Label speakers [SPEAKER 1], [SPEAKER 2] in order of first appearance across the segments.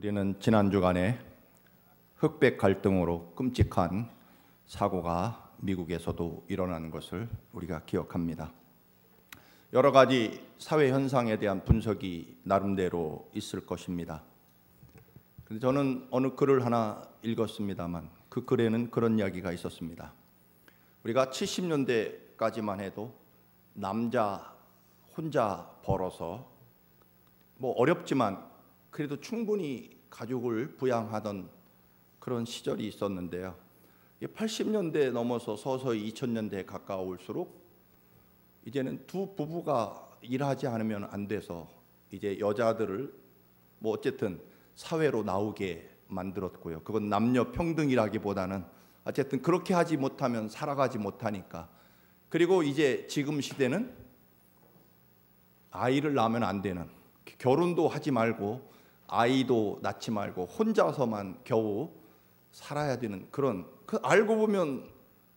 [SPEAKER 1] 우리는 지난 주간에 흑백 갈등으로 끔찍한 사고가 미국에서도 일어난 것을 우리가 기억합니다. 여러 가지 사회 현상에 대한 분석이 나름대로 있을 것입니다. 근데 저는 어느 글을 하나 읽었습니다만 그 글에는 그런 이야기가 있었습니다. 우리가 70년대까지만 해도 남자 혼자 벌어서 어렵지만 그래도 충분히 가족을 부양하던 그런 시절이 있었는데요. 80년대 넘어서 서서히 2000년대에 가까울수록 이제는 두 부부가 일하지 않으면 안 돼서 이제 여자들을 어쨌든 사회로 나오게 만들었고요. 그건 남녀 평등이라기보다는 어쨌든 그렇게 하지 못하면 살아가지 못하니까. 그리고 이제 지금 시대는 아이를 낳으면 안 되는, 결혼도 하지 말고 아이도 낳지 말고 혼자서만 겨우 살아야 되는 그런, 알고 보면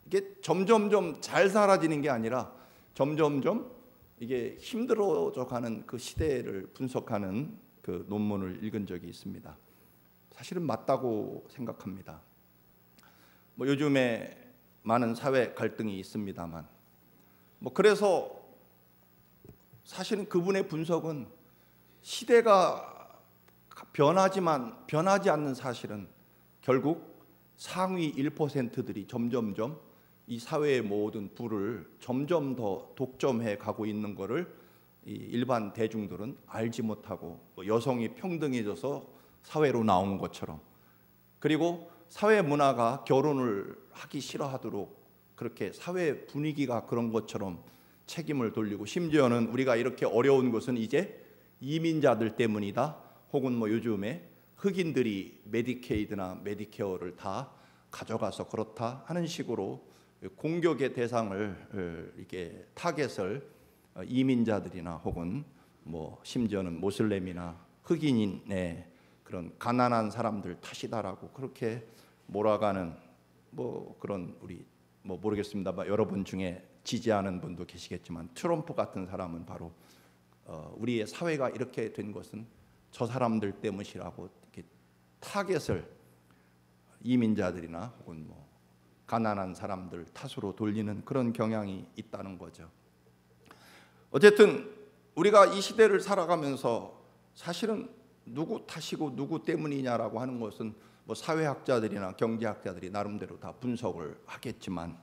[SPEAKER 1] 이게 점점점 잘 살아지는 게 아니라 점점점 이게 힘들어져 가는 그 시대를 분석하는 그 논문을 읽은 적이 있습니다. 사실은 맞다고 생각합니다. 요즘에 많은 사회 갈등이 있습니다만 그래서 사실은 그분의 분석은 시대가 변하지만 변하지 않는 사실은 결국 상위 1%들이 점점점 이 사회의 모든 부를 점점 더 독점해 가고 있는 것을 일반 대중들은 알지 못하고 여성이 평등해져서 사회로 나온 것처럼, 그리고 사회 문화가 결혼을 하기 싫어하도록 그렇게 사회 분위기가 그런 것처럼 책임을 돌리고, 심지어는 우리가 이렇게 어려운 것은 이제 이민자들 때문이다, 혹은 요즘에 흑인들이 메디케이드나 메디케어를 다 가져가서 그렇다 하는 식으로 공격의 대상을 이렇게 타겟을 이민자들이나 혹은 심지어는 모슬렘이나 흑인의 그런 가난한 사람들 탓이다라고 그렇게 몰아가는 그런, 우리 모르겠습니다. 여러분 중에 지지하는 분도 계시겠지만 트럼프 같은 사람은 바로 우리의 사회가 이렇게 된 것은 저 사람들 때문이라고 이렇게 타겟을 이민자들이나 혹은 가난한 사람들 탓으로 돌리는 그런 경향이 있다는 거죠. 어쨌든 우리가 이 시대를 살아가면서 사실은 누구 탓이고 누구 때문이냐라고 하는 것은 사회학자들이나 경제학자들이 나름대로 다 분석을 하겠지만,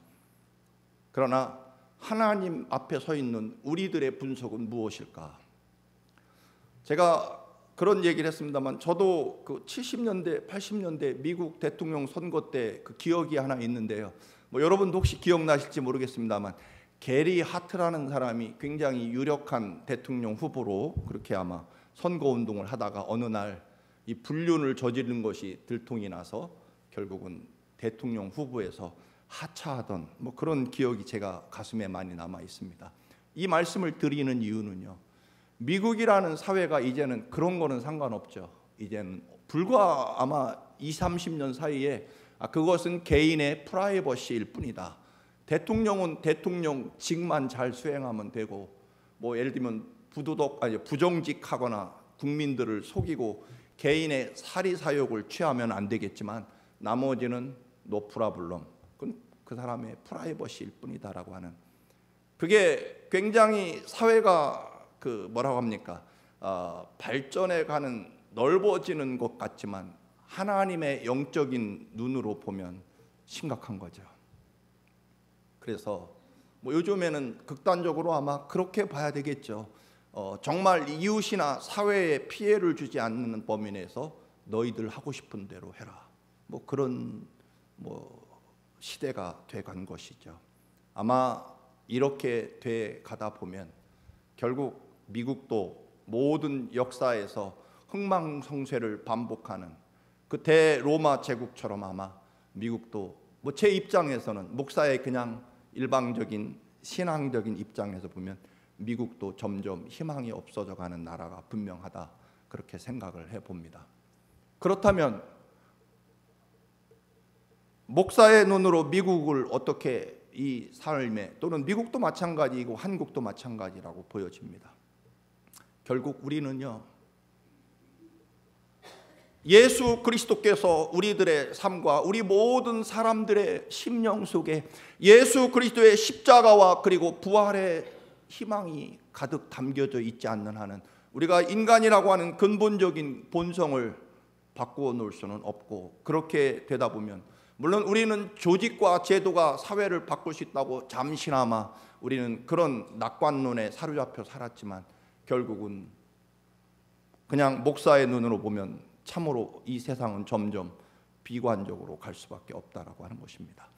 [SPEAKER 1] 그러나 하나님 앞에 서 있는 우리들의 분석은 무엇일까? 제가 그런 얘기를 했습니다만 저도 그 70년대, 80년대 미국 대통령 선거 때 그 기억이 하나 있는데요. 여러분도 혹시 기억나실지 모르겠습니다만 게리 하트라는 사람이 굉장히 유력한 대통령 후보로 그렇게 아마 선거 운동을 하다가 어느 날 이 불륜을 저지른 것이 들통이 나서 결국은 대통령 후보에서 하차하던 그런 기억이 제가 가슴에 많이 남아 있습니다. 이 말씀을 드리는 이유는요, 미국이라는 사회가 이제는 그런 거는 상관없죠. 이제는 불과 아마 20-30년 사이에 그것은 개인의 프라이버시일 뿐이다. 대통령은 대통령직만 잘 수행하면 되고, 예를 들면 부정직하거나 국민들을 속이고 개인의 사리사욕을 취하면 안 되겠지만 나머지는 노 프라블럼, 그 사람의 프라이버시일 뿐이다라고 하는, 그게 굉장히 사회가 발전해 가는, 넓어지는 것 같지만 하나님의 영적인 눈으로 보면 심각한 거죠. 그래서 요즘에는 극단적으로 아마 그렇게 봐야 되겠죠. 정말 이웃이나 사회에 피해를 주지 않는 범위 내에서 너희들 하고 싶은 대로 해라. 그런 시대가 돼간 것이죠. 아마 이렇게 돼 가다 보면 결국 미국도 모든 역사에서 흥망성쇠를 반복하는 그 대로마 제국처럼 아마 미국도 제 입장에서는, 목사의 그냥 일방적인 신앙적인 입장에서 보면 미국도 점점 희망이 없어져 가는 나라가 분명하다, 그렇게 생각을 해봅니다. 그렇다면 목사의 눈으로 미국을 어떻게 이 삶에, 또는 미국도 마찬가지이고 한국도 마찬가지라고 보여집니다. 결국 우리는요, 예수 그리스도께서 우리들의 삶과 우리 모든 사람들의 심령 속에 예수 그리스도의 십자가와 그리고 부활의 희망이 가득 담겨져 있지 않는 한은 우리가 인간이라고 하는 근본적인 본성을 바꾸어 놓을 수는 없고, 그렇게 되다 보면 물론 우리는 조직과 제도가 사회를 바꿀 수 있다고 잠시나마 우리는 그런 낙관론에 사로잡혀 살았지만, 결국은 그냥 목사의 눈으로 보면 참으로 이 세상은 점점 비관적으로 갈 수밖에 없다라고 하는 것입니다.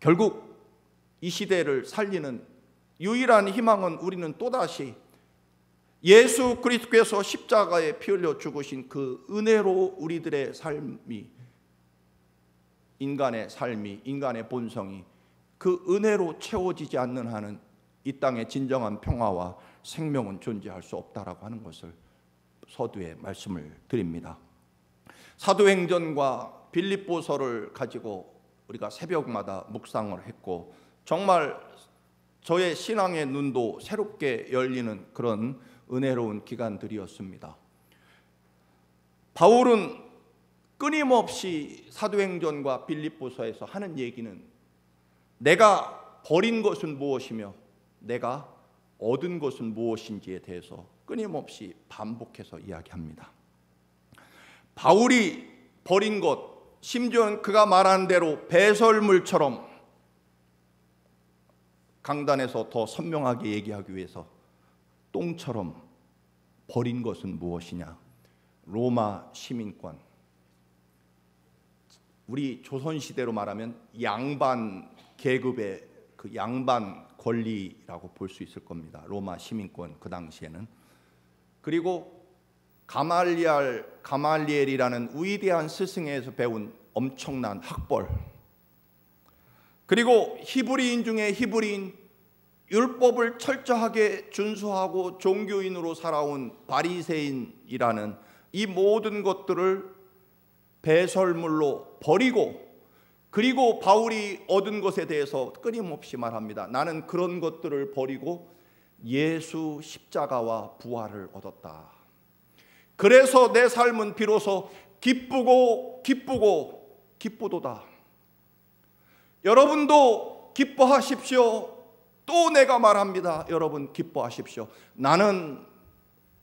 [SPEAKER 1] 결국 이 시대를 살리는 유일한 희망은 우리는 또다시 예수 그리스도께서 십자가에 피 흘려 죽으신 그 은혜로 우리들의 삶이, 인간의 삶이, 인간의 본성이 그 은혜로 채워지지 않는 한은 이 땅에 진정한 평화와 생명은 존재할 수 없다라고 하는 것을 서두에 말씀을 드립니다. 사도행전과 빌립보서를 가지고 우리가 새벽마다 묵상을 했고, 정말 저의 신앙의 눈도 새롭게 열리는 그런 은혜로운 기간들이었습니다. 바울은 끊임없이 사도행전과 빌립보서에서 하는 얘기는 내가 버린 것은 무엇이며 내가 얻은 것은 무엇인지에 대해서 끊임없이 반복해서 이야기합니다. 바울이 버린 것, 심지어는 그가 말한 대로 배설물처럼 강단에서 더 선명하게 얘기하기 위해서 똥처럼 버린 것은 무엇이냐? 로마 시민권, 우리 조선시대로 말하면 양반 계급의 그 양반 권리라고 볼 수 있을 겁니다. 로마 시민권, 그 당시에는. 그리고 가말리엘이라는 위대한 스승에서 배운 엄청난 학벌, 그리고 히브리인 중에 히브리인, 율법을 철저하게 준수하고 종교인으로 살아온 바리새인이라는 이 모든 것들을 배설물로 버리고, 그리고 바울이 얻은 것에 대해서 끊임없이 말합니다. 나는 그런 것들을 버리고 예수 십자가와 부활을 얻었다. 그래서 내 삶은 비로소 기쁘도다. 여러분도 기뻐하십시오. 또 내가 말합니다. 여러분 기뻐하십시오. 나는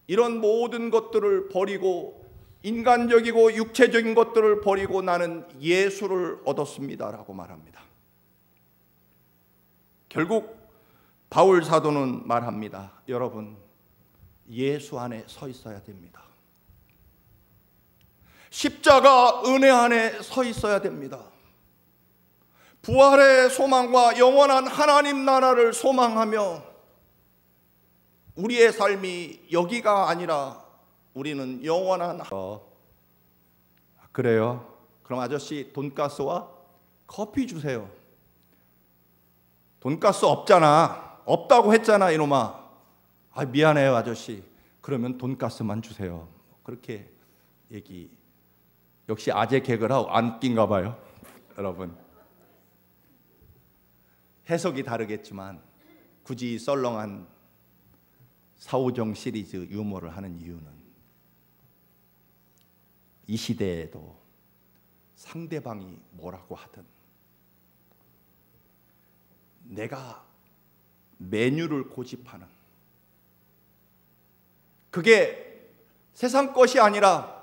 [SPEAKER 1] 이런 모든 것들을 버리고, 인간적이고 육체적인 것들을 버리고 나는 예수를 얻었습니다라고 말합니다. 결국 바울 사도는 말합니다. 여러분, 예수 안에 서 있어야 됩니다. 십자가 은혜 안에 서 있어야 됩니다. 부활의 소망과 영원한 하나님 나라를 소망하며 우리의 삶이 여기가 아니라 우리는 영원한 그래요? 그럼 아저씨 돈가스와 커피 주세요. 돈가스 없잖아. 없다고 했잖아 이놈아. 아, 미안해요 아저씨. 그러면 돈가스만 주세요. 그렇게 얘기. 역시 아재 개그라 안 낀가 봐요. 여러분, 해석이 다르겠지만 굳이 썰렁한 사오정 시리즈 유머를 하는 이유는 이 시대에도 상대방이 뭐라고 하든 내가 메뉴를 고집하는, 그게 세상 것이 아니라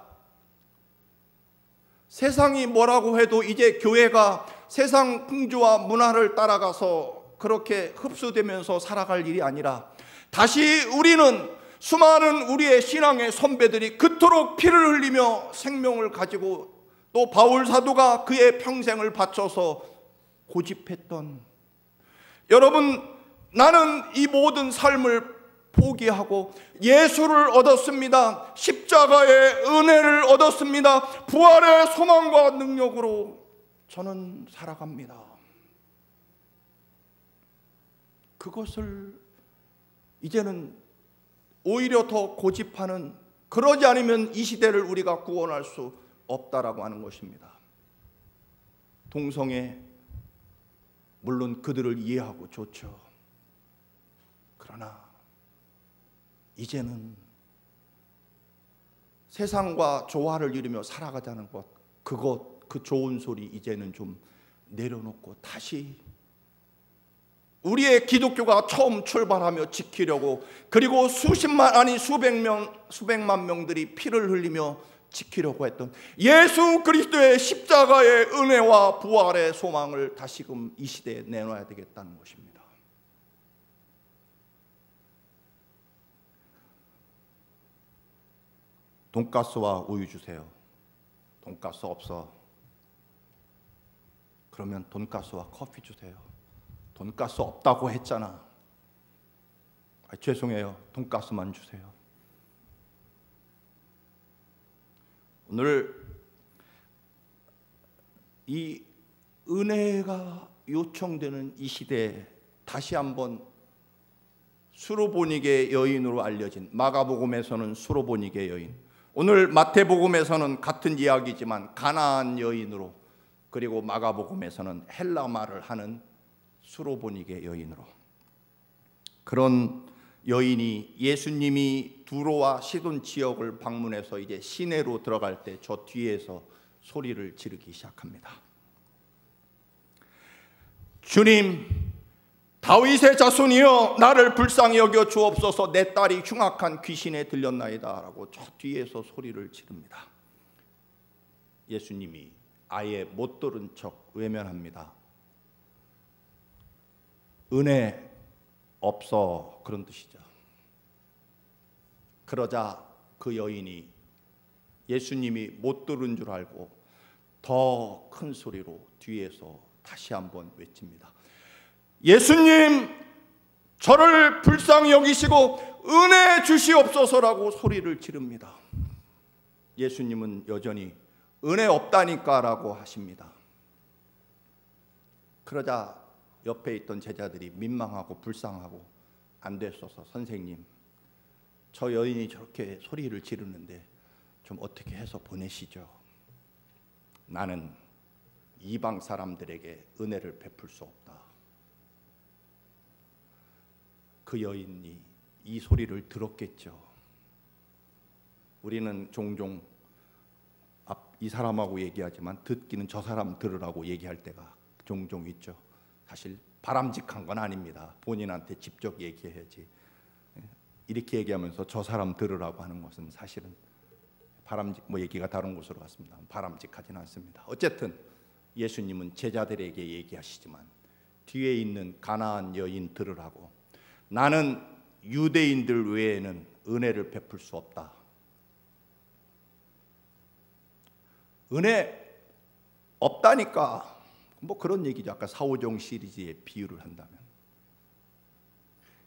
[SPEAKER 1] 세상이 뭐라고 해도 이제 교회가 세상 풍조와 문화를 따라가서 그렇게 흡수되면서 살아갈 일이 아니라 다시 우리는 수많은 우리의 신앙의 선배들이 그토록 피를 흘리며 생명을 가지고 또 바울 사도가 그의 평생을 바쳐서 고집했던, 여러분, 나는 이 모든 삶을 포기하고 예수를 얻었습니다. 십자가의 은혜를 얻었습니다. 부활의 소망과 능력으로 저는 살아갑니다. 그것을 이제는 오히려 더 고집하는, 그러지 않으면 이 시대를 우리가 구원할 수 없다라고 하는 것입니다. 동성애, 물론 그들을 이해하고 좋죠. 그러나 이제는 세상과 조화를 이루며 살아가자는 것, 그 좋은 소리 이제는 좀 내려놓고 다시 우리의 기독교가 처음 출발하며 지키려고, 그리고 수십만 아니 수백만 명들이 피를 흘리며 지키려고 했던 예수 그리스도의 십자가의 은혜와 부활의 소망을 다시금 이 시대에 내놔야 되겠다는 것입니다. 돈가스와 우유 주세요. 돈가스 없어. 그러면 돈가스와 커피 주세요. 돈가스 없다고 했잖아. 죄송해요. 돈가스만 주세요. 오늘 이 은혜가 요청되는 이 시대에 다시 한번 수로보니게 여인으로 알려진, 마가복음에서는 수로보니게 여인, 오늘 마태복음에서는 같은 이야기지만 가나안 여인으로, 그리고 마가복음에서는 헬라말을 하는 수로보니게 여인으로, 그런 여인이 예수님이 두로와 시돈 지역을 방문해서 이제 시내로 들어갈 때 저 뒤에서 소리를 지르기 시작합니다. 주님, 다윗의 자손이여 나를 불쌍히 여겨 주옵소서. 내 딸이 흉악한 귀신에 들렸나이다 라고 저 뒤에서 소리를 지릅니다. 예수님이 아예 못 들은 척 외면합니다. 은혜 없어, 그런 뜻이죠. 그러자 그 여인이 예수님이 못 들은 줄 알고 더 큰 소리로 뒤에서 다시 한번 외칩니다. 예수님, 저를 불쌍히 여기시고 은혜 주시옵소서라고 소리를 지릅니다. 예수님은 여전히 은혜 없다니까 라고 하십니다. 그러자 옆에 있던 제자들이 민망하고 불쌍하고, 안 됐어서 선생님, 저 여인이 저렇게 소리를 지르는데 좀 어떻게 해서 보내시죠. 나는 이방 사람들에게 은혜를 베풀 수 없다. 그 여인이 이 소리를 들었겠죠. 우리는 종종 이 사람하고 얘기하지만 듣기는 저 사람 들으라고 얘기할 때가 종종 있죠. 사실 바람직한 건 아닙니다. 본인한테 직접 얘기해야지. 이렇게 얘기하면서 저 사람 들으라고 하는 것은 사실은 얘기가 다른 곳으로 갔습니다. 바람직하지는 않습니다. 어쨌든 예수님은 제자들에게 얘기하시지만 뒤에 있는 가나안 여인 들으라고, 나는 유대인들 외에는 은혜를 베풀 수 없다. 은혜 없다니까, 그런 얘기죠. 아까 사오종 시리즈의 비유를 한다면.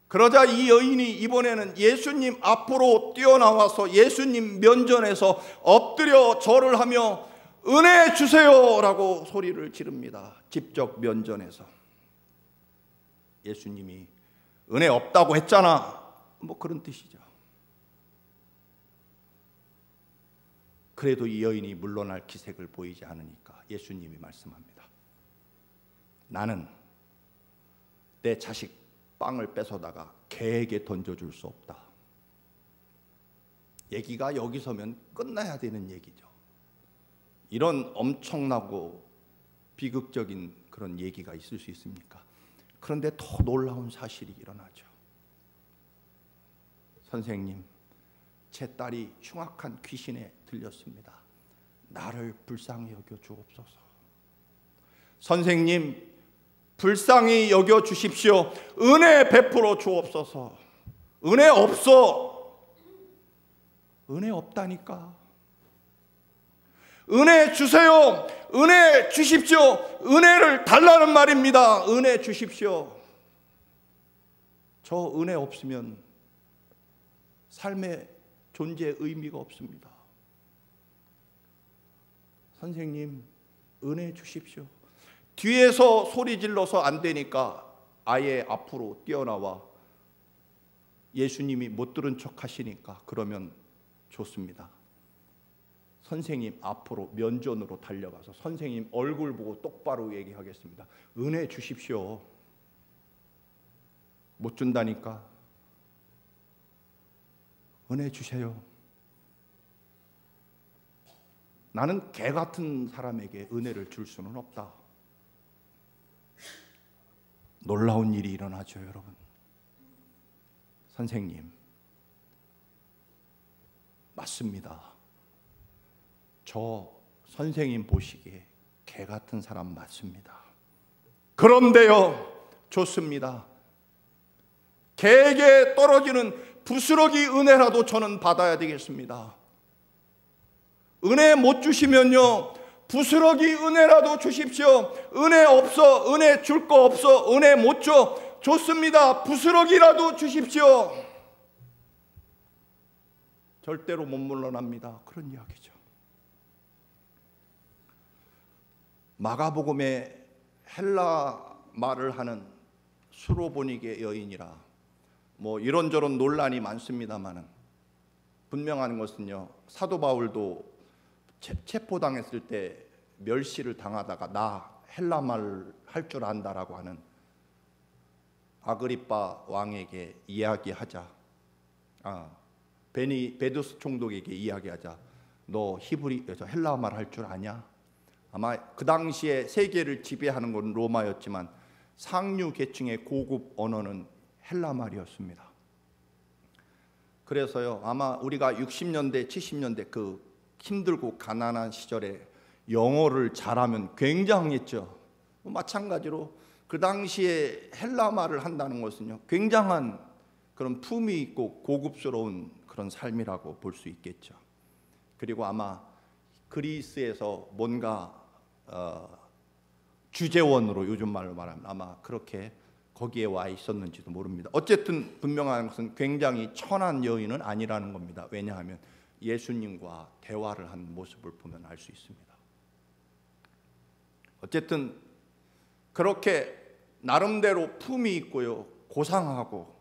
[SPEAKER 1] 그러자 이 여인이 이번에는 예수님 앞으로 뛰어나와서 예수님 면전에서 엎드려 절을 하며 은혜 주세요라고 소리를 지릅니다. 직접 면전에서. 예수님이 은혜 없다고 했잖아, 그런 뜻이죠. 그래도 이 여인이 물러날 기색을 보이지 않으니까 예수님이 말씀합니다. 나는 내 자식 빵을 뺏어다가 개에게 던져줄 수 없다. 얘기가 여기서면 끝나야 되는 얘기죠. 이런 엄청나고 비극적인 그런 얘기가 있을 수 있습니까? 그런데 더 놀라운 사실이 일어나죠. 선생님, 제 딸이 흉악한 귀신에 들렸습니다. 나를 불쌍히 여겨 주옵소서. 선생님, 불쌍히 여겨 주십시오. 은혜 베풀어 주옵소서. 은혜 없어. 은혜 없다니까. 은혜 주세요. 은혜 주십시오. 은혜를 달라는 말입니다. 은혜 주십시오. 저 은혜 없으면 삶의 존재 의미가 없습니다. 선생님, 은혜 주십시오. 뒤에서 소리 질러서 안 되니까 아예 앞으로 뛰어나와 예수님이 못 들은 척 하시니까 그러면 좋습니다. 선생님 앞으로 면전으로 달려가서 선생님 얼굴 보고 똑바로 얘기하겠습니다. 은혜 주십시오. 못 준다니까. 은혜 주세요. 나는 개 같은 사람에게 은혜를 줄 수는 없다. 놀라운 일이 일어나죠, 여러분. 선생님, 맞습니다. 저 선생님 보시기에 개 같은 사람 맞습니다. 그런데요, 좋습니다. 개에게 떨어지는 부스러기 은혜라도 저는 받아야 되겠습니다. 은혜 못 주시면요, 부스러기 은혜라도 주십시오. 은혜 없어, 은혜 줄 거 없어, 은혜 못 줘. 좋습니다. 부스러기라도 주십시오. 절대로 못 물러납니다. 그런 이야기죠. 마가복음에 헬라 말을 하는 수로보니게 여인이라 뭐 이런저런 논란이 많습니다만은 분명한 것은요, 사도 바울도 체포당했을 때 멸시를 당하다가 나 헬라 말 할 줄 안다라고 하는 아그리빠 왕에게 이야기하자, 베두스 총독에게 이야기하자. 너 헬라 말 할 줄 아냐? 아마 그 당시에 세계를 지배하는 건 로마였지만 상류 계층의 고급 언어는 헬라 말이었습니다. 그래서요, 아마 우리가 60년대, 70년대 그 힘들고 가난한 시절에 영어를 잘하면 굉장했죠. 마찬가지로 그 당시에 헬라 말을 한다는 것은요, 굉장한 그런 품위 있고 고급스러운 그런 삶이라고 볼 수 있겠죠. 그리고 아마 그리스에서 뭔가 주재원으로 요즘 말로 말하면 아마 그렇게 거기에 와 있었는지도 모릅니다. 어쨌든 분명한 것은 굉장히 천한 여인은 아니라는 겁니다. 왜냐하면 예수님과 대화를 한 모습을 보면 알 수 있습니다. 어쨌든 그렇게 나름대로 품이 있고요, 고상하고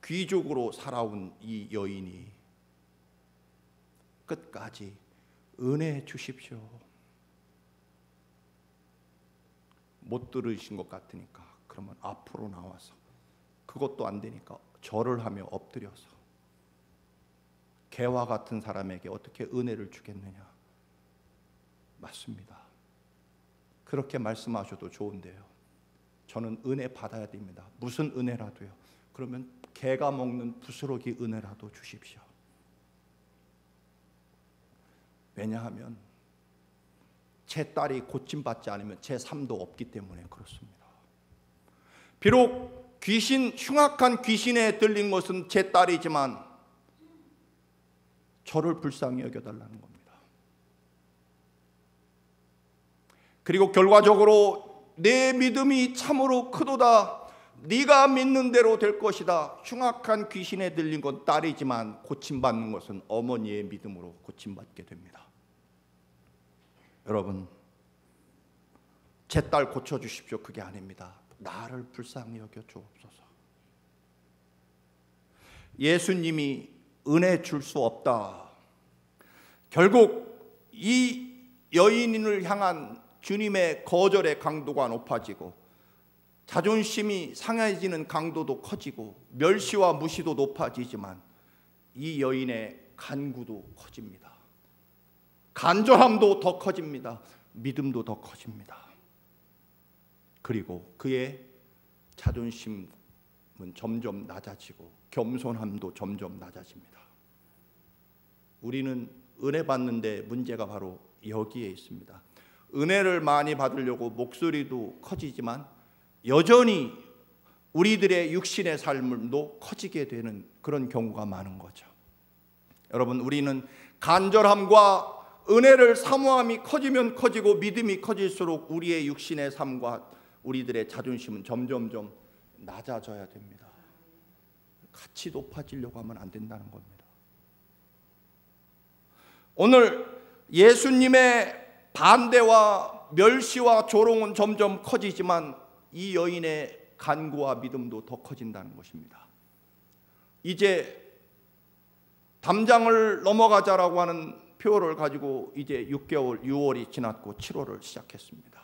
[SPEAKER 1] 귀족으로 살아온 이 여인이 끝까지 은혜 주십시오. 못 들으신 것 같으니까 그러면 앞으로 나와서, 그것도 안 되니까 절을 하며 엎드려서 개와 같은 사람에게 어떻게 은혜를 주겠느냐. 맞습니다. 그렇게 말씀하셔도 좋은데요, 저는 은혜 받아야 됩니다. 무슨 은혜라도요. 그러면 개가 먹는 부스러기 은혜라도 주십시오. 왜냐하면 제 딸이 고침받지 않으면 제 삶도 없기 때문에 그렇습니다. 비록 흉악한 귀신에 들린 것은 제 딸이지만 저를 불쌍히 여겨달라는 겁니다. 그리고 결과적으로 내 믿음이 참으로 크도다, 네가 믿는 대로 될 것이다. 흉악한 귀신에 들린 건 딸이지만 고침받는 것은 어머니의 믿음으로 고침받게 됩니다. 여러분, 제 딸 고쳐주십시오, 그게 아닙니다. 나를 불쌍히 여겨 주옵소서. 예수님이 은혜 줄 수 없다. 결국 이 여인을 향한 주님의 거절의 강도가 높아지고 자존심이 상해지는 강도도 커지고 멸시와 무시도 높아지지만 이 여인의 간구도 커집니다. 간절함도 더 커집니다. 믿음도 더 커집니다. 그리고 그의 자존심은 점점 낮아지고 겸손함도 점점 낮아집니다. 우리는 은혜 받는데 문제가 바로 여기에 있습니다. 은혜를 많이 받으려고 목소리도 커지지만 여전히 우리들의 육신의 삶도 커지게 되는 그런 경우가 많은 거죠. 여러분, 우리는 간절함과 은혜를 사모함이 커지면 커지고 믿음이 커질수록 우리의 육신의 삶과 우리들의 자존심은 점점점 낮아져야 됩니다. 같이 높아지려고 하면 안 된다는 겁니다. 오늘 예수님의 반대와 멸시와 조롱은 점점 커지지만 이 여인의 간구와 믿음도 더 커진다는 것입니다. 이제 담장을 넘어가자라고 하는 표를 가지고 이제 6개월, 6월이 지났고 7월을 시작했습니다.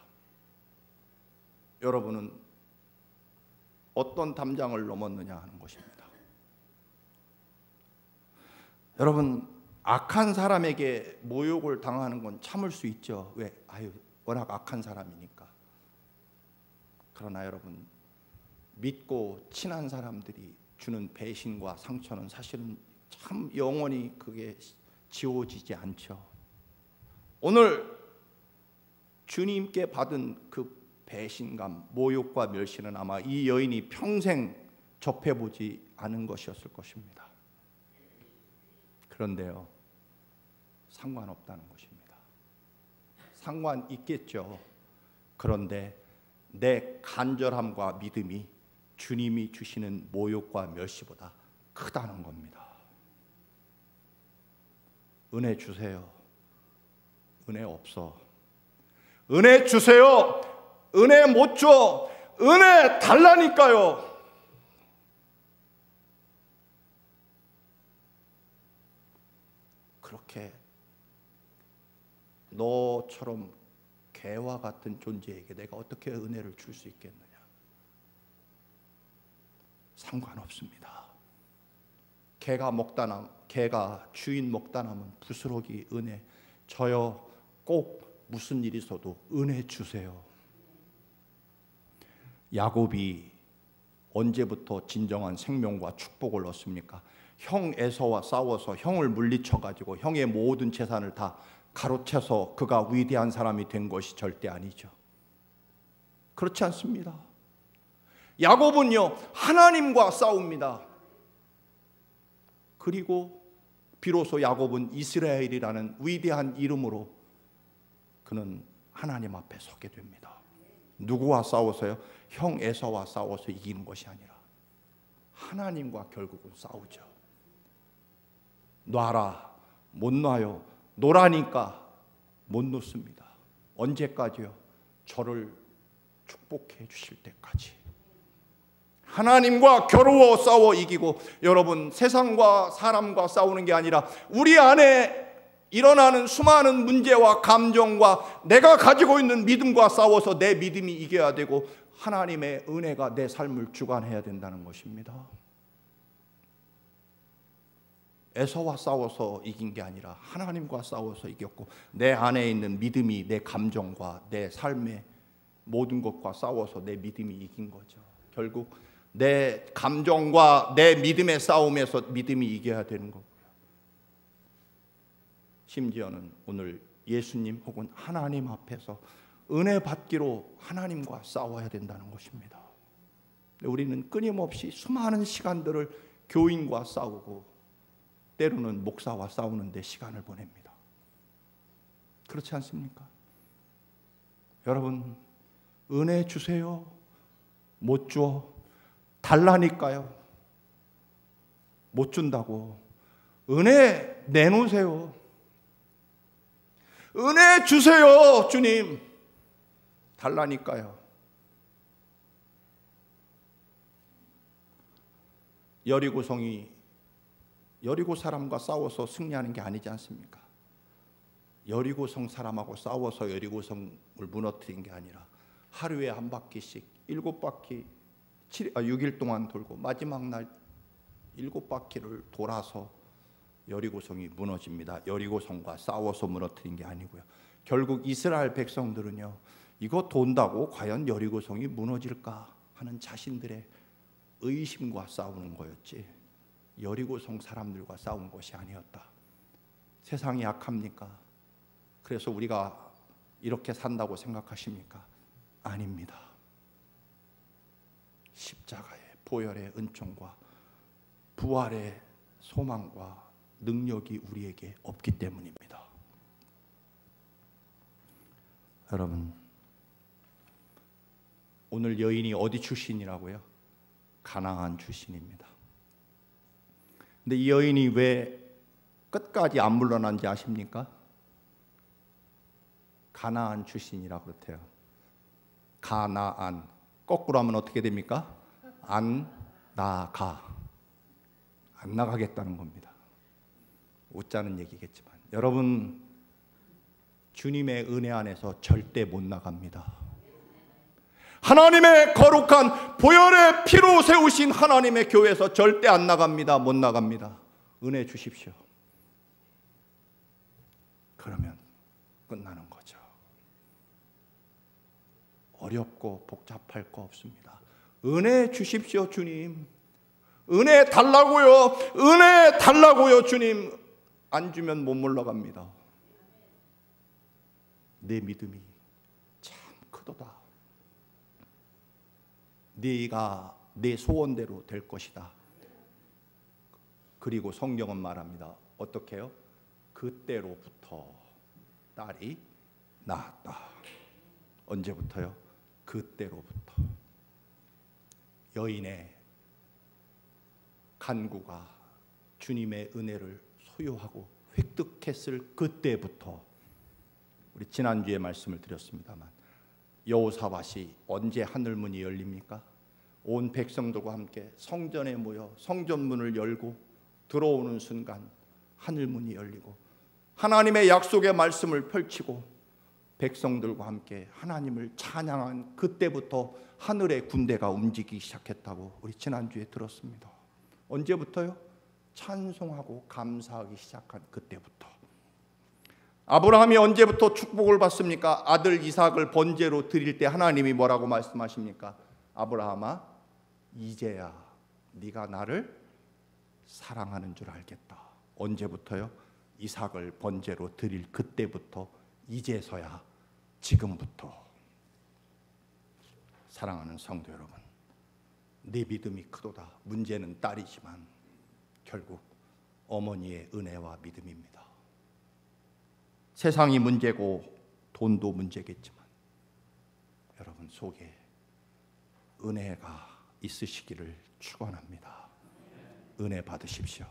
[SPEAKER 1] 여러분은 어떤 담장을 넘었느냐 하는 것입니다. 여러분, 악한 사람에게 모욕을 당하는 건 참을 수 있죠. 왜? 워낙 악한 사람이니까. 그러나 여러분, 믿고 친한 사람들이 주는 배신과 상처는 사실은 참 영원히 그게 지워지지 않죠. 오늘 주님께 받은 그 배신감, 모욕과 멸시는 아마 이 여인이 평생 접해보지 않은 것이었을 것입니다. 그런데요, 상관없다는 것입니다. 상관 있겠죠. 그런데 내 간절함과 믿음이 주님이 주시는 모욕과 멸시보다 크다는 겁니다. 은혜 주세요. 은혜 없어. 은혜 주세요. 은혜 못 줘. 은혜 달라니까요. 그렇게 너처럼 개와 같은 존재에게 내가 어떻게 은혜를 줄 수 있겠느냐? 상관없습니다. 개가 주인 먹다 남은 부스러기 은혜, 저요 꼭 무슨 일이 있어도 은혜 주세요. 야곱이 언제부터 진정한 생명과 축복을 얻습니까? 형 에서와 싸워서 형을 물리쳐가지고 형의 모든 재산을 다 가로채서 그가 위대한 사람이 된 것이 절대 아니죠. 그렇지 않습니다. 야곱은요, 하나님과 싸웁니다. 그리고 비로소 야곱은 이스라엘이라는 위대한 이름으로 그는 하나님 앞에 서게 됩니다. 누구와 싸워서요? 형 에서와 싸워서 이기는 것이 아니라 하나님과 결국은 싸우죠. 놔라, 못 놔요. 놓라니까 못 놓습니다. 언제까지요? 저를 축복해 주실 때까지. 하나님과 겨루어 싸워 이기고, 여러분, 세상과 사람과 싸우는 게 아니라 우리 안에 일어나는 수많은 문제와 감정과 내가 가지고 있는 믿음과 싸워서 내 믿음이 이겨야 되고 하나님의 은혜가 내 삶을 주관해야 된다는 것입니다. 에서와 싸워서 이긴 게 아니라 하나님과 싸워서 이겼고, 내 안에 있는 믿음이 내 감정과 내 삶의 모든 것과 싸워서 내 믿음이 이긴 거죠. 결국 내 감정과 내 믿음의 싸움에서 믿음이 이겨야 되는 거고요. 심지어는 오늘 예수님 혹은 하나님 앞에서 은혜 받기로 하나님과 싸워야 된다는 것입니다. 우리는 끊임없이 수많은 시간들을 교인과 싸우고 때로는 목사와 싸우는데 시간을 보냅니다. 그렇지 않습니까? 여러분, 은혜 주세요. 못 줘. 달라니까요. 못 준다고. 은혜 내놓으세요. 은혜 주세요, 주님. 달라니까요. 여리고 사람과 싸워서 승리하는 게 아니지 않습니까? 여리고성 사람하고 싸워서 여리고성을 무너뜨린 게 아니라 하루에 한 바퀴씩 7바퀴 6일 동안 돌고 마지막 날 7바퀴를 돌아서 여리고성이 무너집니다. 여리고성과 싸워서 무너뜨린 게 아니고요. 결국 이스라엘 백성들은요, 이거 돈다고 과연 여리고성이 무너질까 하는 자신들의 의심과 싸우는 거였지, 여리고성 사람들과 싸운 것이 아니었다. 세상이 약합니까? 그래서 우리가 이렇게 산다고 생각하십니까? 아닙니다. 십자가의 보혈의 은총과 부활의 소망과 능력이 우리에게 없기 때문입니다. 여러분, 오늘 여인이 어디 출신이라고요? 가나안 출신입니다. 근데 이 여인이 왜 끝까지 안 물러난지 아십니까? 가나안 출신이라 그렇대요. 가나안, 거꾸로 하면 어떻게 됩니까? 안 나가겠다는 겁니다. 웃자는 얘기겠지만, 여러분, 주님의 은혜 안에서 절대 못 나갑니다. 하나님의 거룩한 보혈의 피로 세우신 하나님의 교회에서 절대 안 나갑니다. 못 나갑니다. 은혜 주십시오. 그러면 끝나는 거죠. 어렵고 복잡할 거 없습니다. 은혜 주십시오, 주님. 은혜 달라고요. 은혜 달라고요, 주님. 안 주면 못 물러갑니다. 내 믿음이 참 크도다. 네가 내 소원대로 될 것이다. 그리고 성경은 말합니다. 어떻게 해요? 그때로부터 딸이 낳았다. 언제부터요? 그때로부터. 여인의 간구가 주님의 은혜를 소유하고 획득했을 그때부터, 우리 지난주에 말씀을 드렸습니다만, 여호사밧이 언제 하늘문이 열립니까? 온 백성들과 함께 성전에 모여 성전문을 열고 들어오는 순간 하늘문이 열리고 하나님의 약속의 말씀을 펼치고 백성들과 함께 하나님을 찬양한 그때부터 하늘의 군대가 움직이기 시작했다고 우리 지난주에 들었습니다. 언제부터요? 찬송하고 감사하기 시작한 그때부터. 아브라함이 언제부터 축복을 받습니까? 아들 이삭을 번제로 드릴 때 하나님이 뭐라고 말씀하십니까? 아브라함아, 이제야 네가 나를 사랑하는 줄 알겠다. 언제부터요? 이삭을 번제로 드릴 그때부터, 이제서야, 지금부터. 사랑하는 성도 여러분, 내 믿음이 크도다. 문제는 딸이지만 결국 어머니의 은혜와 믿음입니다. 세상이 문제고 돈도 문제겠지만 여러분 속에 은혜가 있으시기를 축원합니다. 은혜 받으십시오.